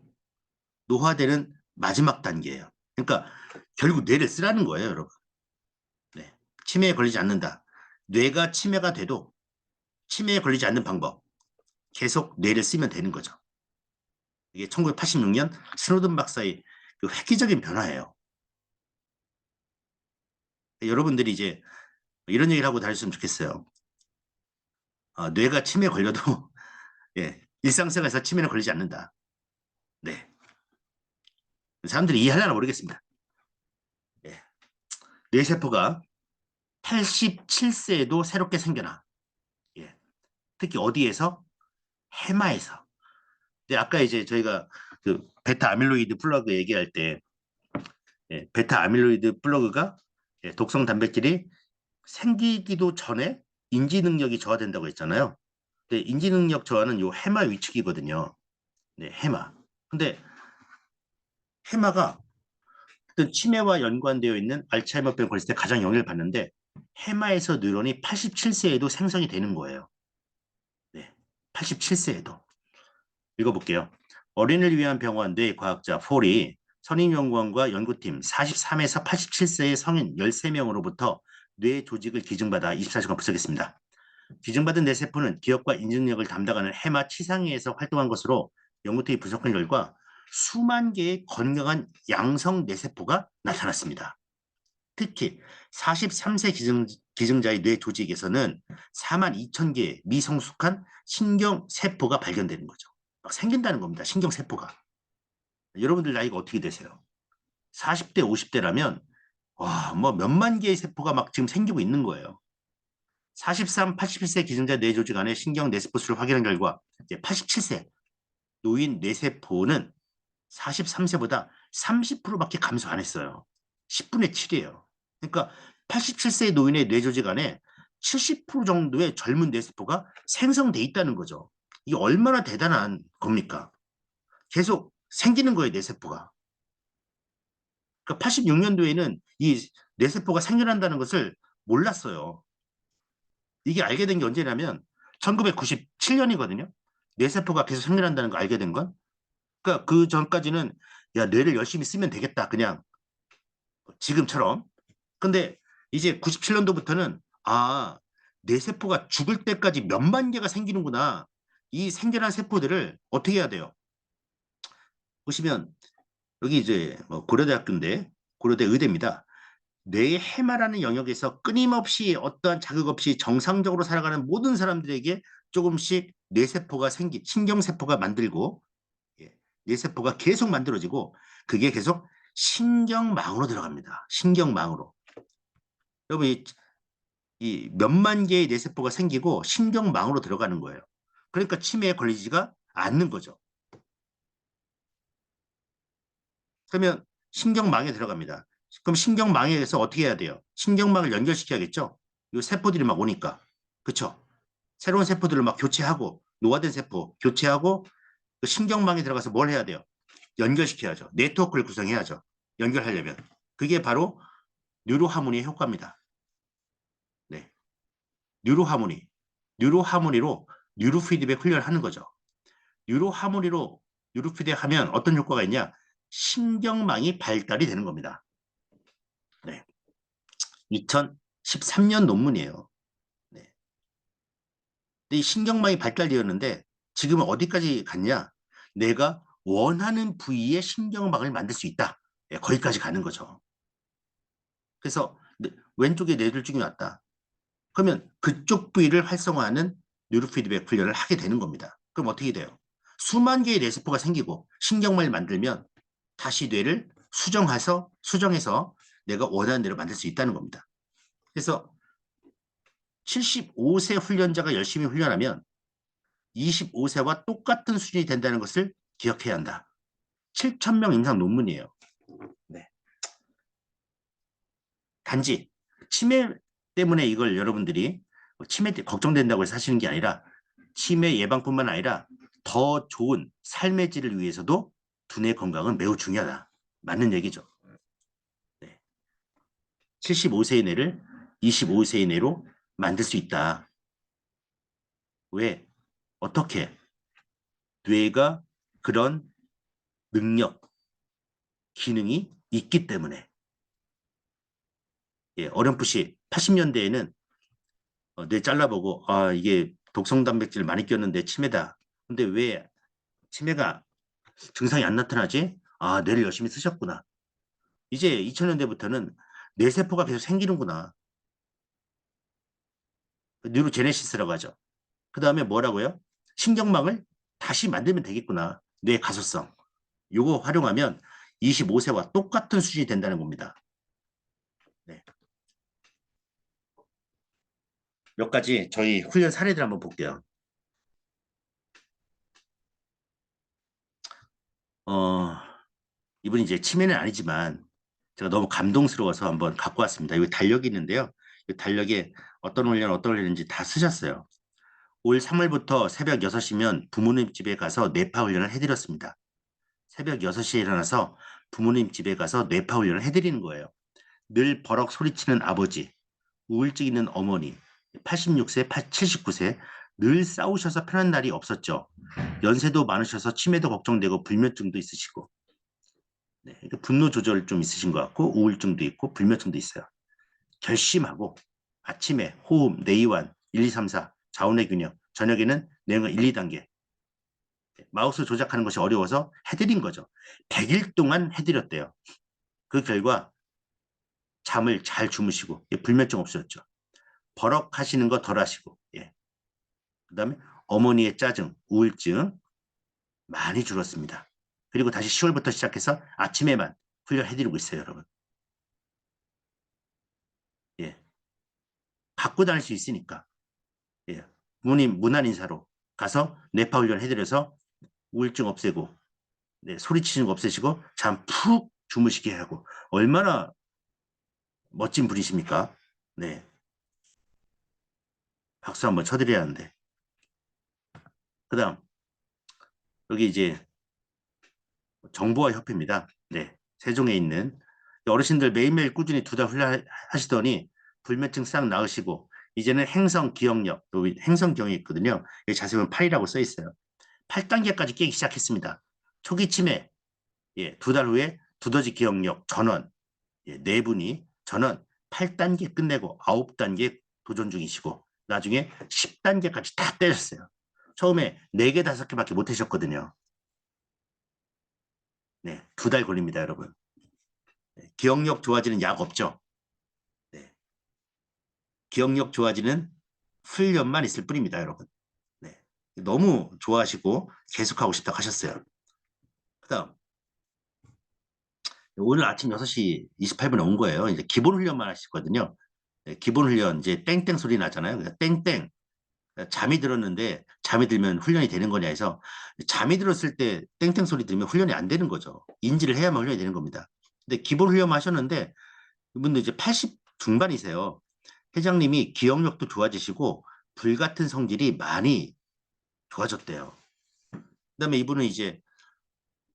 노화되는 마지막 단계예요. 그러니까 결국 뇌를 쓰라는 거예요, 여러분. 네. 치매에 걸리지 않는다. 뇌가 치매가 돼도 치매에 걸리지 않는 방법. 계속 뇌를 쓰면 되는 거죠. 이게 1986년 스노든 박사의 그 획기적인 변화예요. 여러분들이 이제 이런 얘기를 하고 다녔으면 좋겠어요. 뇌가 치매에 걸려도 예, 일상생활에서 치매는 걸리지 않는다. 네. 사람들이 이해하려나 모르겠습니다. 예. 뇌세포가 87세에도 새롭게 생겨나. 예. 특히 어디에서? 해마에서. 근데 아까 이제 저희가 그 베타 아밀로이드 플러그 얘기할 때 예, 베타 아밀로이드 플러그가 예, 독성 단백질이 생기기도 전에 인지 능력이 저하된다고 했잖아요. 근데 인지 능력 저하는 요 해마 위축이거든요. 네, 해마. 근데 해마가 어떤 치매와 연관되어 있는 알츠하이머병 걸렸을 때 가장 영향을 받는데 해마에서 뉴런이 87세에도 생성이 되는 거예요. 네, 87세에도. 읽어볼게요. 어린이를 위한 병원 뇌과학자 폴이 선임연구원과 연구팀 43에서 87세의 성인 13명으로부터 뇌 조직을 기증받아 24시간 분석했습니다. 기증받은 뇌세포는 기억과 인지능력을 담당하는 해마 치상위에서 활동한 것으로 연구팀이 분석한 결과 수만 개의 건강한 양성 뇌세포가 나타났습니다. 특히 43세 기증자의 뇌 조직에서는 4만 2천 개의 미성숙한 신경세포가 발견되는 거죠. 막 생긴다는 겁니다. 신경세포가. 여러분들 나이가 어떻게 되세요? 40대, 50대라면 와, 뭐 몇만 개의 세포가 막 지금 생기고 있는 거예요. 43, 87세 기증자 뇌조직 안에 신경 뇌세포 수를 확인한 결과 이제 87세 노인 뇌세포는 43세보다 30%밖에 감소 안 했어요. 10분의 7이에요. 그러니까 87세 노인의 뇌조직 안에 70% 정도의 젊은 뇌세포가 생성돼 있다는 거죠. 이게 얼마나 대단한 겁니까? 계속 생기는 거예요, 뇌세포가. 그러니까 86년도에는 이 뇌세포가 생겨난다는 것을 몰랐어요. 이게 알게 된 게 언제냐면 1997년이거든요. 뇌세포가 계속 생겨난다는 거 알게 된 건. 그러니까 그 전까지는 야, 뇌를 열심히 쓰면 되겠다. 그냥 지금처럼. 근데 이제 97년도부터는 뇌세포가 죽을 때까지 몇만 개가 생기는구나. 이 생겨난 세포들을 어떻게 해야 돼요? 보시면 여기 이제 뭐 고려대학교인데 고려대 의대입니다. 뇌의 해마라는 영역에서 끊임없이 어떠한 자극 없이 정상적으로 살아가는 모든 사람들에게 조금씩 뇌세포가 신경세포가 만들고 예, 뇌세포가 계속 만들어지고 그게 계속 신경망으로 들어갑니다. 신경망으로. 여러분 이 몇만 개의 뇌세포가 생기고 신경망으로 들어가는 거예요. 그러니까 치매에 걸리지가 않는 거죠. 그러면 신경망에 들어갑니다. 그럼 신경망에서 어떻게 해야 돼요? 신경망을 연결시켜야겠죠? 이 세포들이 막 오니까. 그렇죠? 새로운 세포들을 막 교체하고 노화된 세포 교체하고 그 신경망에 들어가서 뭘 해야 돼요? 연결시켜야죠. 네트워크를 구성해야죠. 연결하려면. 그게 바로 뉴로하모니의 효과입니다. 네. 뉴로하모니. 뉴로하모니로 뉴로피드백 훈련을 하는 거죠. 뉴로하모니로 뉴로피드백 하면 어떤 효과가 있냐? 신경망이 발달이 되는 겁니다. 네. 2013년 논문이에요. 네. 이 신경망이 발달되었는데 지금은 어디까지 갔냐? 내가 원하는 부위의 신경망을 만들 수 있다. 네, 거기까지 가는 거죠. 그래서 왼쪽에 뇌졸중이 왔다. 그러면 그쪽 부위를 활성화하는 뉴로피드백 훈련을 하게 되는 겁니다. 그럼 어떻게 돼요? 수만 개의 뇌세포가 생기고 신경망을 만들면 다시 뇌를 수정해서 내가 원하는 대로 만들 수 있다는 겁니다. 그래서 75세 훈련자가 열심히 훈련하면 25세와 똑같은 수준이 된다는 것을 기억해야 한다. 7,000명 임상 논문이에요. 네. 단지 치매 때문에 이걸 여러분들이 치매 때 걱정된다고 해서 하시는 게 아니라 치매 예방뿐만 아니라 더 좋은 삶의 질을 위해서도 두뇌 건강은 매우 중요하다. 맞는 얘기죠. 네. 75세의 뇌를 25세의 뇌로 만들 수 있다. 왜? 어떻게? 뇌가 그런 능력, 기능이 있기 때문에. 예, 어렴풋이 80년대에는 뇌 잘라보고 이게 독성 단백질 많이 꼈는데 치매다. 근데 왜 치매가 증상이 안 나타나지? 뇌를 열심히 쓰셨구나. 이제 2000년대부터는 뇌세포가 계속 생기는구나. 뉴로제네시스라고 하죠. 그 다음에 뭐라고요? 신경망을 다시 만들면 되겠구나. 뇌 가소성. 요거 활용하면 25세와 똑같은 수준이 된다는 겁니다. 네. 몇 가지 저희 훈련 사례들 한번 볼게요. 어, 이분이 이제 치매는 아니지만 제가 너무 감동스러워서 한번 갖고 왔습니다. 여기 달력이 있는데요. 이 달력에 어떤 훈련인지 다 쓰셨어요. 올 3월부터 새벽 6시면 부모님 집에 가서 뇌파 훈련을 해드렸습니다. 새벽 6시에 일어나서 부모님 집에 가서 뇌파 훈련을 해드리는 거예요. 늘 버럭 소리치는 아버지, 우울증 있는 어머니, 86세, 79세, 늘 싸우셔서 편한 날이 없었죠. 연세도 많으셔서 치매도 걱정되고 불면증도 있으시고, 네, 그러니까 분노 조절 좀 있으신 것 같고, 우울증도 있고, 불면증도 있어요. 결심하고, 아침에 호흡, 내이완, 1, 2, 3, 4, 자운의 균형, 저녁에는 내용을 1, 2단계. 마우스 조작하는 것이 어려워서 해드린 거죠. 100일 동안 해드렸대요. 그 결과 잠을 잘 주무시고, 불면증 없어졌죠. 버럭 하시는 거 덜 하시고, 예. 그 다음에 어머니의 짜증, 우울증 많이 줄었습니다. 그리고 다시 10월부터 시작해서 아침에만 훈련해드리고 있어요, 여러분. 예. 갖고 다닐 수 있으니까. 예. 부모님 문안 인사로 가서 뇌파 훈련 해드려서 우울증 없애고, 네, 소리치는 거 없애시고, 잠 푹 주무시게 하고, 얼마나 멋진 분이십니까? 네. 박수 한번 쳐드려야 하는데. 그 다음, 여기 이제 정보화 협회입니다. 네. 세종에 있는 어르신들 매일매일 꾸준히 2달 훈련하시더니 불면증 싹 나으시고 이제는 행성 기억력, 또 행성 기억이 있거든요. 여기 자세히 보면 8이라고 써 있어요. 8단계까지 깨기 시작했습니다. 초기 치매, 예, 2달 후에 두더지 기억력 전원, 예, 4분이 전원 8단계 끝내고 9단계 도전 중이시고 나중에 10단계까지 다 때렸어요. 처음에 4개, 5개밖에 못 하셨거든요. 네, 2달 걸립니다, 여러분. 네, 기억력 좋아지는 약 없죠. 네, 기억력 좋아지는 훈련만 있을 뿐입니다, 여러분. 네, 너무 좋아하시고 계속하고 싶다고 하셨어요. 그다음 오늘 아침 6시 28분에 온 거예요. 이제 기본 훈련만 하시거든요. 네, 기본 훈련 이제 땡땡 소리 나잖아요. 그래서 땡땡 잠이 들었는데 잠이 들면 훈련이 되는 거냐 해서 잠이 들었을 때 땡땡 소리 들으면 훈련이 안 되는 거죠. 인지를 해야만 훈련이 되는 겁니다. 근데 기본 훈련만 하셨는데 이분도 이제 80 중반이세요. 회장님이 기억력도 좋아지시고 불같은 성질이 많이 좋아졌대요. 그다음에 이분은 이제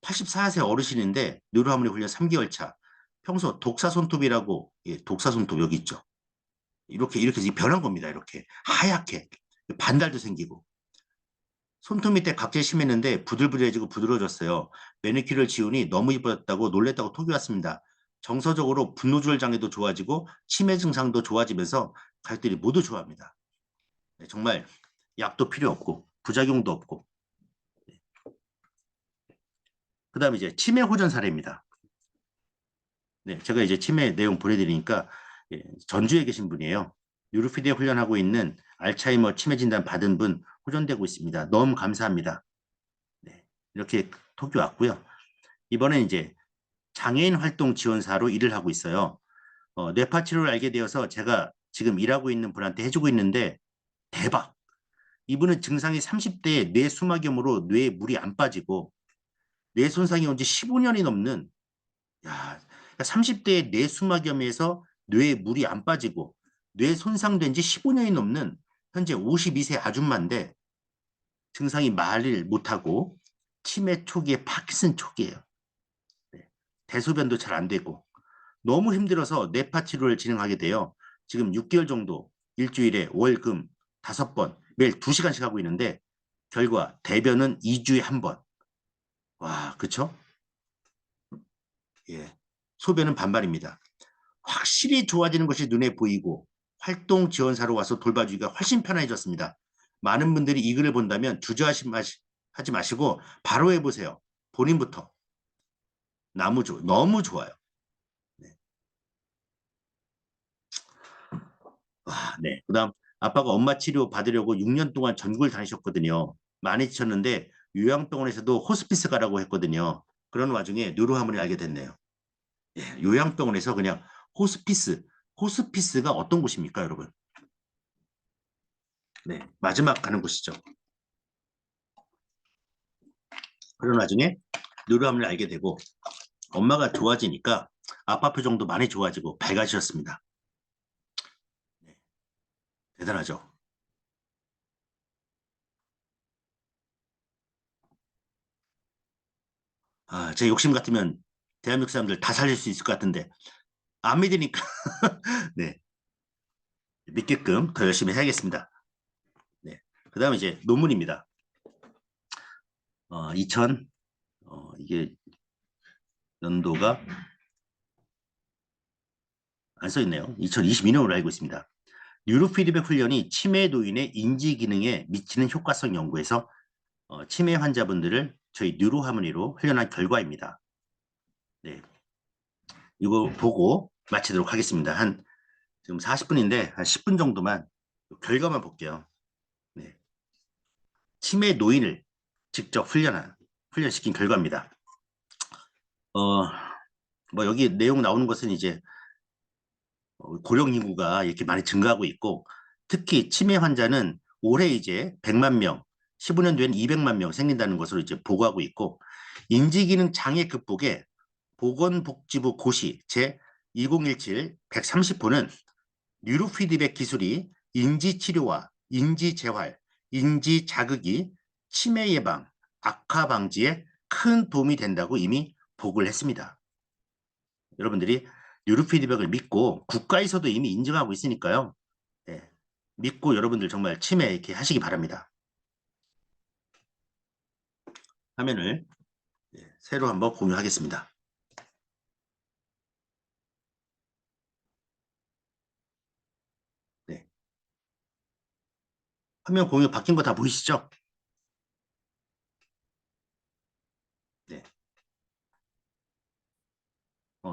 84세 어르신인데 뉴로하모니 훈련 3개월 차. 평소 독사 손톱이라고 예, 독사 손톱 여기 있죠. 이렇게 변한 겁니다. 이렇게 하얗게 반달도 생기고 손톱 밑에 각질 심했는데 부들부들해지고 부드러워졌어요. 매니큐어를 지우니 너무 이뻐졌다고 놀랬다고 톡이 왔습니다. 정서적으로 분노조절 장애도 좋아지고 치매 증상도 좋아지면서 가족들이 모두 좋아합니다. 네, 정말 약도 필요 없고 부작용도 없고. 그다음에 이제 치매 호전 사례입니다. 네, 제가 이제 치매 내용 보내드리니까 예, 전주에 계신 분이에요. 뉴로피디에 훈련하고 있는 알츠하이머 치매 진단 받은 분 호전되고 있습니다. 너무 감사합니다. 네, 이렇게 톡이 왔고요. 이번에 이제 장애인 활동 지원사로 일을 하고 있어요. 뇌파 치료를 알게 되어서 제가 지금 일하고 있는 분한테 해주고 있는데 대박. 이분은 증상이 30대에 뇌 수막염으로 뇌에 물이 안 빠지고 뇌 손상이 온 지 15년이 넘는, 야, 30대에 뇌 수막염에서 뇌에 물이 안 빠지고 뇌 손상된 지 15년이 넘는 현재 52세 아줌마인데 증상이 말을 못하고 치매 초기에 파킨슨 초기예요. 네. 대소변도 잘 안 되고 너무 힘들어서 뇌파 치료를 진행하게 돼요. 지금 6개월 정도 일주일에 월, 금 5번 매일 2시간씩 하고 있는데 결과 대변은 2주에 1번. 와, 그쵸? 예. 소변은 반반입니다. 확실히 좋아지는 것이 눈에 보이고 활동 지원사로 와서 돌봐주기가 훨씬 편해졌습니다. 많은 분들이 이 글을 본다면 하지 마시고 바로 해보세요. 본인부터. 너무 좋아요. 네. 네. 그다음 아빠가 엄마 치료 받으려고 6년 동안 전국을 다니셨거든요. 많이 지쳤는데 요양병원에서도 호스피스 가라고 했거든요. 그런 와중에 누로하모니를 알게 됐네요. 예, 요양병원에서 그냥 호스피스, 호스피스가 어떤 곳입니까, 여러분? 네, 마지막 가는 곳이죠. 그런 와중에 누로하모니를 알게 되고 엄마가 좋아지니까 아빠 표정도 많이 좋아지고 밝아지셨습니다. 네, 대단하죠. 아, 제 욕심 같으면 대한민국 사람들 다 살릴 수 있을 것 같은데 안 믿으니까 네, 믿게끔 더 열심히 해야겠습니다. 네, 그다음에 이제 논문입니다. 2000 이게 연도가 안 써 있네요. 2022년으로 알고 있습니다. 뉴로피드백 훈련이 치매 노인의 인지 기능에 미치는 효과성 연구에서 치매 환자분들을 저희 뉴로하모니로 훈련한 결과입니다. 네, 이거 보고 마치도록 하겠습니다. 한 지금 40분인데 한 10분 정도만 결과만 볼게요. 네, 치매 노인을 직접 훈련시킨 결과입니다. 어, 뭐 여기 내용 나오는 것은 이제 고령 인구가 이렇게 많이 증가하고 있고 특히 치매 환자는 올해 이제 100만 명, 15년 뒤엔 200만 명 생긴다는 것으로 이제 보고하고 있고 인지기능 장애 극복에 보건복지부 고시 제 2017 130호는 뉴로피드백 기술이 인지치료와 인지재활, 인지자극이 치매 예방, 악화 방지에 큰 도움이 된다고 이미 보고를 했습니다. 여러분들이 뉴로피드백을 믿고 국가에서도 이미 인정하고 있으니까요. 네, 믿고 여러분들 정말 치매 이렇게 하시기 바랍니다. 화면을 새로 한번 공유하겠습니다. 네, 화면 공유 바뀐 거 다 보이시죠? 네.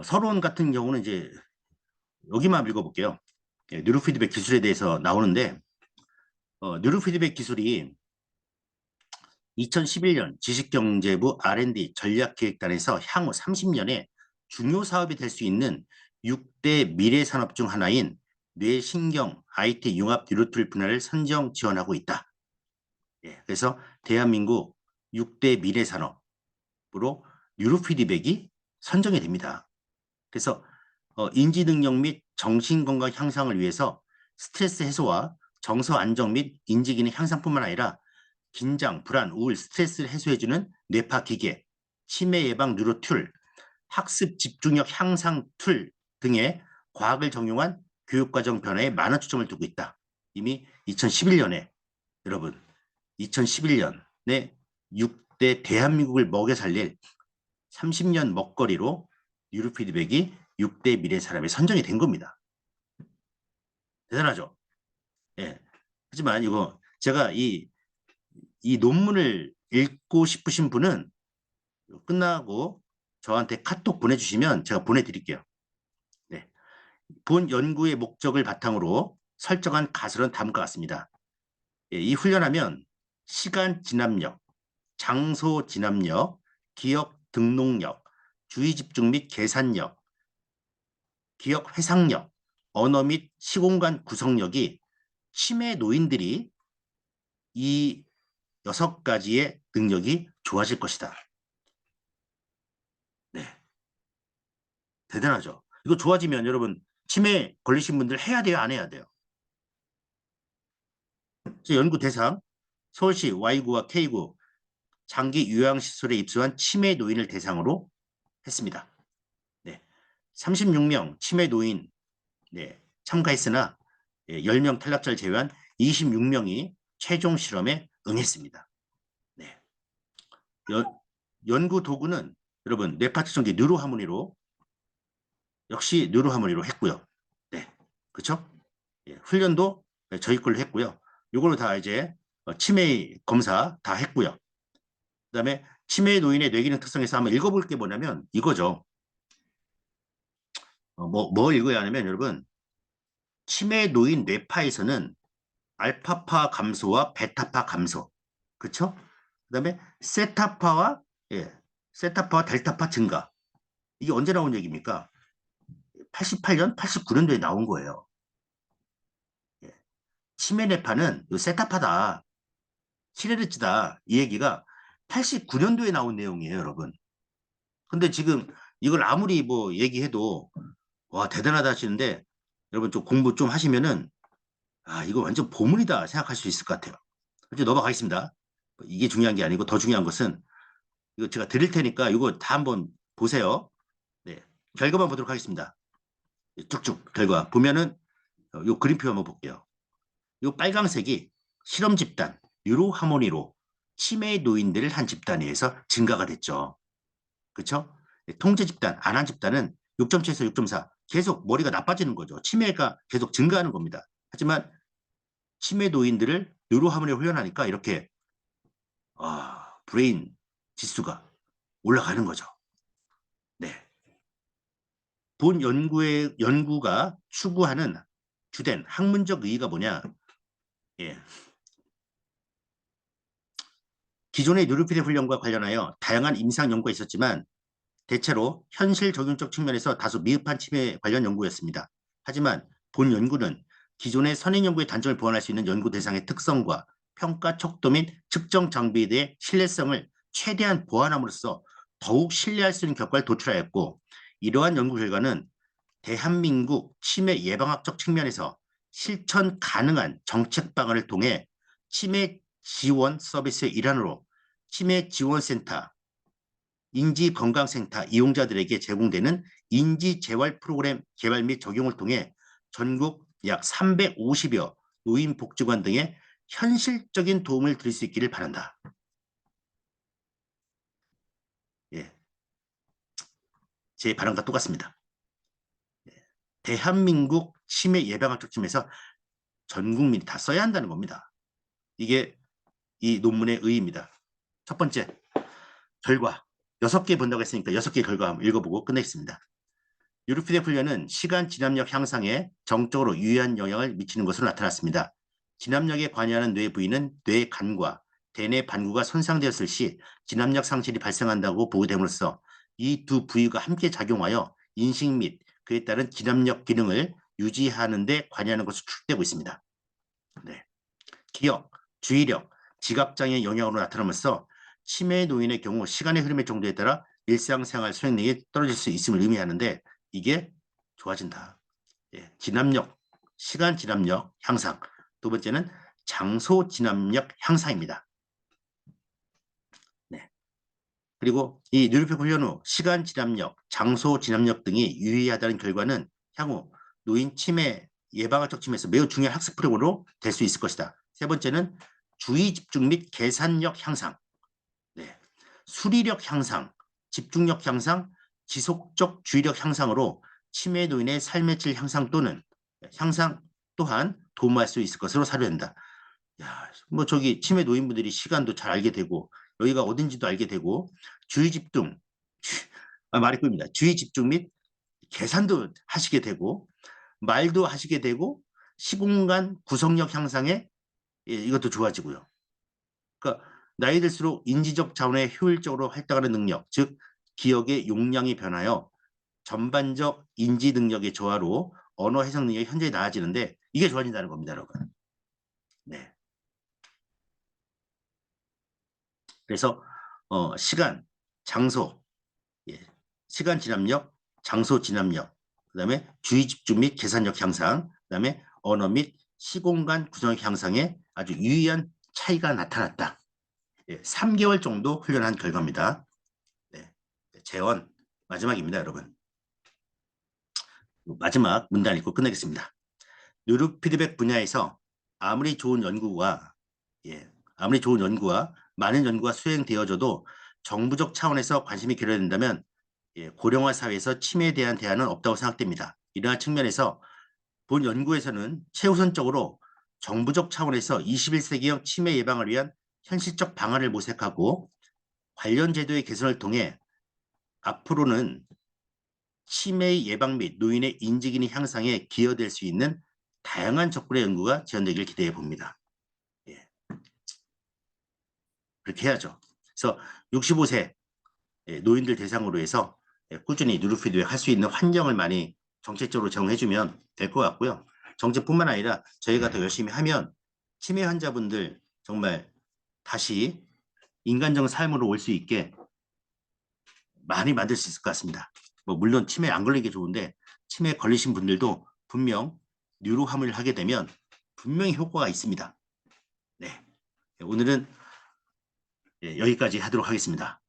서론 같은 경우는 이제 여기만 읽어볼게요. 네, 뉴로피드백 기술에 대해서 나오는데 뉴로피드백 기술이 2011년 지식경제부 R&D 전략기획단에서 향후 30년에 중요 사업이 될 수 있는 6대 미래 산업 중 하나인 뇌신경 IT 융합 뉴로툴 분야를 선정 지원하고 있다. 예, 그래서 대한민국 6대 미래 산업으로 뉴로피드백이 선정이 됩니다. 그래서 인지 능력 및 정신 건강 향상을 위해서 스트레스 해소와 정서 안정 및 인지 기능 향상뿐만 아니라 긴장, 불안, 우울, 스트레스를 해소해주는 뇌파 기계, 치매 예방 뉴로 툴, 학습 집중력 향상 툴 등의 과학을 적용한 교육과정 변화에 많은 초점을 두고 있다. 이미 2011년에 여러분 2011년에 6대 대한민국을 먹여 살릴 30년 먹거리로 뉴로피드백이 6대 미래 사람에 선정이 된 겁니다. 대단하죠? 예. 하지만 이거 제가 이 논문을 읽고 싶으신 분은 끝나고 저한테 카톡 보내주시면 제가 보내드릴게요. 네. 본 연구의 목적을 바탕으로 설정한 가설은 다음과 같습니다. 예, 이 훈련하면 시간 진압력, 장소 진압력, 기억 등록력, 주의 집중 및 계산력, 기억 회상력, 언어 및 시공간 구성력이 치매 노인들이 이 6가지의 능력이 좋아질 것이다. 네, 대단하죠. 이거 좋아지면 여러분 치매 걸리신 분들 해야 돼요, 안 해야 돼요? 연구 대상 서울시 Y구와 K구 장기 요양시설에 입소한 치매 노인을 대상으로 했습니다. 네, 36명 치매 노인 네, 참가했으나 10명 탈락자를 제외한 26명이 최종 실험에 응했습니다. 네. 연구 도구는 여러분 뇌파트성기 뉴로하모니로 역시 뉴로하모니로 했고요. 네, 그렇죠? 훈련도 저희 걸로 했고요. 이걸로 다 이제 치매 검사 다 했고요. 그다음에 치매 노인의 뇌기능 특성에서 한번 읽어볼 게 뭐냐면 이거죠. 뭐 읽어야 하냐면 여러분 치매 노인 뇌파에서는 알파파 감소와 베타파 감소, 그렇죠? 그다음에 세타파와 세타파와 델타파 증가. 이게 언제 나온 얘기입니까? 88년, 89년도에 나온 거예요. 예. 치매 뇌파는 요 세타파다, 시레르츠다 이 얘기가 89년도에 나온 내용이에요, 여러분. 근데 지금 이걸 아무리 뭐 얘기해도 와 대단하다 하시는데 여러분 좀 공부 좀 하시면은 이거 완전 보물이다 생각할 수 있을 것 같아요. 이제 넘어가겠습니다. 이게 중요한 게 아니고 더 중요한 것은 이거 제가 드릴 테니까 이거 다 한번 보세요. 네, 결과만 보도록 하겠습니다. 쭉쭉 결과 보면은 요 그림표 한번 볼게요. 요 빨강색이 실험 집단 유로 하모니로 치매 노인들을 한 집단에 의해서 증가가 됐죠. 그렇죠? 통제 집단 안 한 집단은 6.7에서 6.4 계속 머리가 나빠지는 거죠. 치매가 계속 증가하는 겁니다. 하지만 치매 노인들을 유로 하모니로 훈련하니까 이렇게 브레인 지수가 올라가는 거죠. 네. 본 연구가 추구하는 주된 학문적 의의가 뭐냐? 예. 기존의 뉴로피드 훈련과 관련하여 다양한 임상 연구가 있었지만 대체로 현실 적용적 측면에서 다소 미흡한 치매 관련 연구였습니다. 하지만 본 연구는 기존의 선행 연구의 단점을 보완할 수 있는 연구 대상의 특성과 평가 척도 및 측정 장비에 대해 신뢰성을 최대한 보완함으로써 더욱 신뢰할 수 있는 결과를 도출하였고 이러한 연구 결과는 대한민국 치매 예방학적 측면에서 실천 가능한 정책 방안을 통해 치매 지원 서비스의 일환으로 치매 지원센터, 인지건강센터 이용자들에게 제공되는 인지재활 프로그램 개발 및 적용을 통해 전국 약 350여 노인복지관 등의 현실적인 도움을 드릴 수 있기를 바란다. 예, 제 바람과 똑같습니다. 대한민국 치매 예방학적 측면에서 전 국민이 다 써야 한다는 겁니다. 이게 이 논문의 의의입니다. 첫 번째, 결과. 6개 본다고 했으니까 6개 결과 한번 읽어보고 끝내겠습니다. 유르피데 훈련은 시간 진압력 향상에 정적으로 유의한 영향을 미치는 것으로 나타났습니다. 진압력에 관여하는 뇌 부위는 뇌간과 대뇌 반구가 손상되었을 시 진압력 상실이 발생한다고 보고됨으로써 이 두 부위가 함께 작용하여 인식 및 그에 따른 진압력 기능을 유지하는 데 관여하는 것으로 추측되고 있습니다. 네. 기억, 주의력, 지각장애 영향으로 나타남으로써 치매 노인의 경우 시간의 흐름의 정도에 따라 일상생활 수행력이 떨어질 수 있음을 의미하는데 이게 좋아진다. 진압력, 시간 진압력 향상. 두 번째는 장소 진압력 향상입니다. 네. 그리고 이 뉴로피 훈련 후 시간 진압력, 장소 진압력 등이 유의하다는 결과는 향후 노인 치매 예방학적 측면에서 매우 중요한 학습 프로그램으로 될 수 있을 것이다. 세 번째는 주의 집중 및 계산력 향상, 네. 수리력 향상, 집중력 향상, 지속적 주의력 향상으로 치매 노인의 삶의 질 향상 또는 향상 또한 도움할 수 있을 것으로 사료된다. 야, 뭐 저기 치매 노인분들이 시간도 잘 알게 되고 여기가 어딘지도 알게 되고 주의 집중, 말이 끕니다. 주의 집중 및 계산도 하시게 되고 말도 하시게 되고 시공간 구성력 향상에 이것도 좋아지고요. 그러니까 나이 들수록 인지적 자원에 효율적으로 활동하는 능력, 즉 기억의 용량이 변하여 전반적 인지 능력의 조화로 언어 해석 능력이 현저히 나아지는데 이게 좋아진다는 겁니다, 여러분. 네. 그래서 시간, 장소, 예, 시간 진압력, 장소 진압력, 그다음에 주의 집중 및 계산력 향상, 그다음에 언어 및 시공간 구성력 향상에 아주 유의한 차이가 나타났다. 3개월 정도 훈련한 결과입니다. 네, 재원 마지막입니다, 여러분. 마지막 문단 읽고 끝내겠습니다. 뉴로 피드백 분야에서 아무리 좋은 연구가 아무리 좋은 연구와 많은 연구가 수행되어져도 정부적 차원에서 관심이 결여된다면 고령화 사회에서 치매에 대한 대안은 없다고 생각됩니다. 이러한 측면에서 본 연구에서는 최우선적으로 정부적 차원에서 21세기형 치매 예방을 위한 현실적 방안을 모색하고 관련 제도의 개선을 통해 앞으로는 치매 예방 및 노인의 인지 기능 향상에 기여될 수 있는 다양한 접근의 연구가 지원되길 기대해 봅니다. 예, 그렇게 해야죠. 그래서 65세 노인들 대상으로 해서 꾸준히 뉴로피드백 할 수 있는 환경을 많이 정책적으로 제공해주면 될 것 같고요. 정책뿐만 아니라 저희가 더 열심히 하면 치매 환자분들 정말 다시 인간적 삶으로 올 수 있게 많이 만들 수 있을 것 같습니다. 뭐 물론 치매 안 걸리는 게 좋은데 치매 걸리신 분들도 분명 뉴로함을 하게 되면 분명히 효과가 있습니다. 네, 오늘은 여기까지 하도록 하겠습니다.